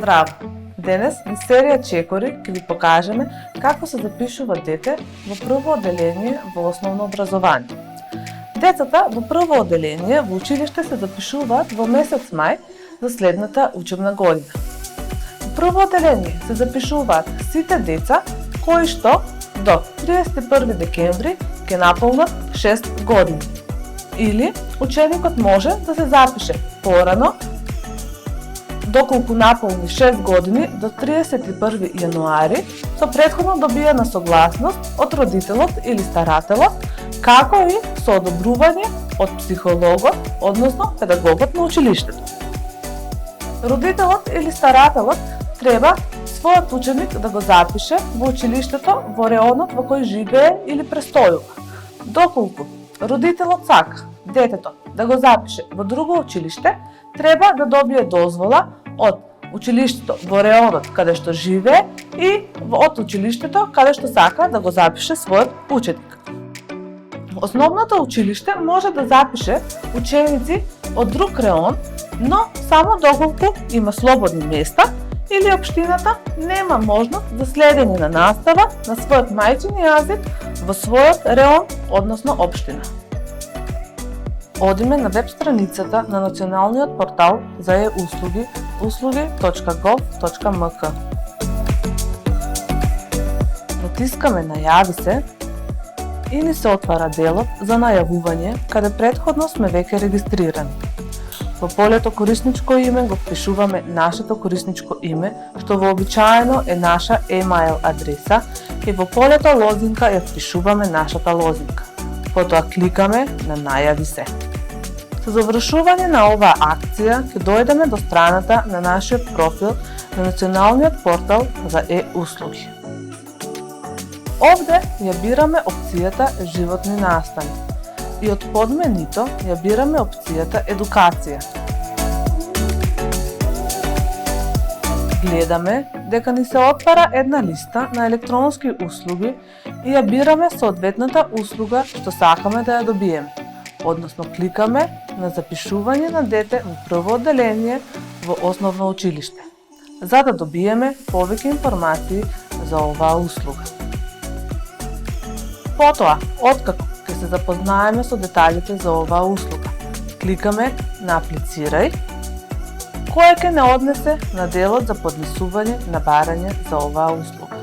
Здраво! Денес низ серија чекори ќе ви покажеме како се запишува дете во прво одделение во основно образование. Децата во прво одделение во училиште се запишуваат во месец мај за следната учебна година. Во прво одделение се запишуваат сите деца кои што до 31 декември ќе наполнат 6 години. Или ученикот може да се запише порано доколку наполни 6 години до 31 јануари со претходно добиена согласност од родителот или старателот, како и со одобрување од психологот, односно педагогот на училиштето. Родителот или старателот треба својот ученик да го запише во училиштето во реонот во кој живее или престојува. Доколку родителот сака детето да го запише во друго училиште, треба да добие дозвола од училиштето во реонот каде што живее и од училиштето каде што сака да го запише својот ученик. Основното училиште може да запише ученици од друг реон, но само доколку има слободни места или општината нема можност за следење на настава на својот мајчин јазик во својот реон, односно општина. Одиме на веб страницата на Националниот портал за e-услуги uslugi.gov.mk. Натискаме најави се и ни се отвара делот за најавување каде претходно сме веќе регистрирани. Во полето корисничко име го впишуваме нашето корисничко име, што вообичаено е наша емаил адреса, и во полето лозинка ја впишуваме нашата лозинка. Потоа кликаме на најави се. Со завршување на оваа акција ќе дојдеме до страната на нашиот профил на Националниот портал за e-услуги. Овде ја бираме опцијата животни настани и од подменито ја бираме опцијата едукација. Гледаме дека ни се отвара една листа на електронски услуги и ја бираме соодветната услуга што сакаме да ја добиеме. Односно кликаме на запишување на дете во прво одделение во основно училиште, за да добиеме повеќе информации за оваа услуга. Потоа, откако ќе се запознаеме со деталите за оваа услуга, кликаме на аплицирај, кој ќе не однесе на делот за поднесување на барање за оваа услуга.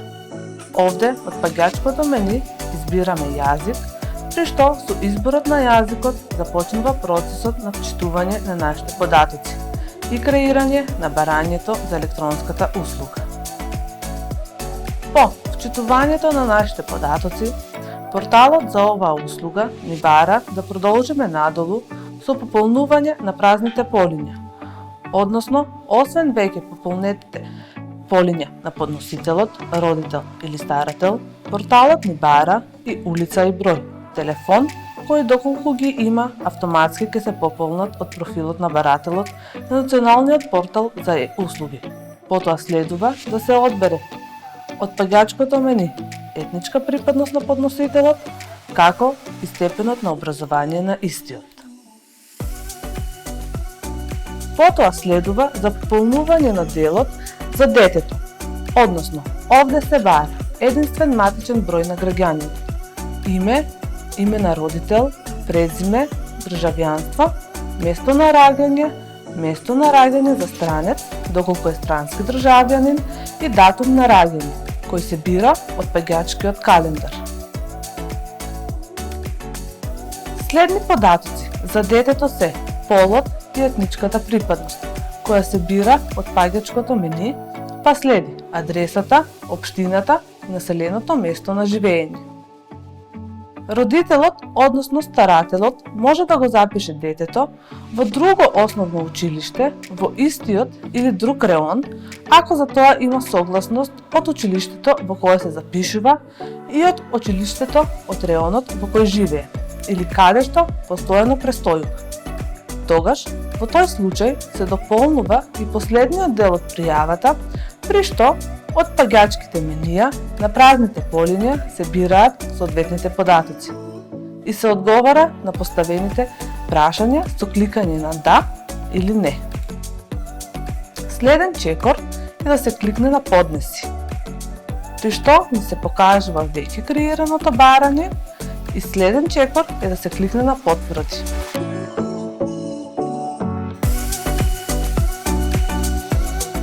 Овде, од паѓачкото мени, избираме јазик, при што со изборот на јазикот започнува процесот на вчитување на нашите податоци и креирање на барањето за електронската услуга. По вчитувањето на нашите податоци, порталот за оваа услуга ни бара да продолжиме надолу со пополнување на празните полиња. Односно, освен веќе пополнетите полиња на подносителот, родител или старател, порталот ни бара и улица и број, телефон, кои доколку ги има, автоматски ќе се пополнат од профилот на барателот на Националниот портал за e-услуги. Потоа следува да се одбере од паѓачкото мени етничка припадност на подносителот, како и степенот на образование на истиот. Потоа следува за пополнување на делот за детето, односно овде се бара единствен матичен број на граѓаниот, име на родител, презиме, државјанство, место на раѓање за странец, доколку е странски државјанин, и датум на раѓање, кој се бира од паѓачкиот календар. Следни податоци за детето се полот и етничката припадност, која се бира од паѓачкото мени, па следи адресата, општината и населеното место на живење. Родителот, односно старателот, може да го запише детето во друго основно училиште, во истиот или друг реон, ако за тоа има согласност од училиштето во кое се запишува и од училиштето од реонот во кој живее или каде што постојано престојува. Тогаш, во тој случај се дополнува и последниот дел од пријавата, при што од паѓачките менија на празните полиња се бираат соодветните податоци и се одговара на поставените прашања со кликање на да или не. Следен чекор и да се кликне на поднеси. При што ни се покажува веќе креираното барање и следен чекор е да се кликне на потврди.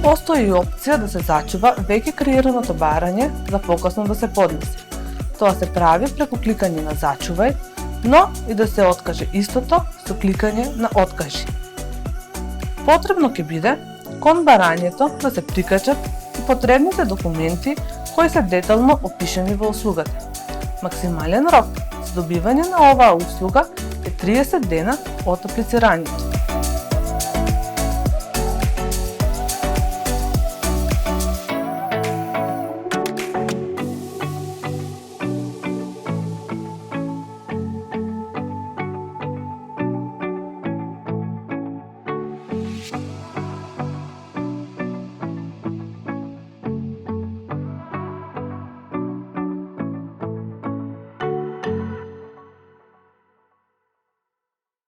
Постои и опција да се зачува веќе креираното барање за покасно да се поднесе. Тоа се прави преку кликање на зачувај, но и да се откаже истото со кликање на откажи. Потребно ќе биде кон барањето да се прикачат и потребните документи кои се детално опишани во услугата. Максимален рок за добивање на оваа услуга е 30 дена од аплицирањето.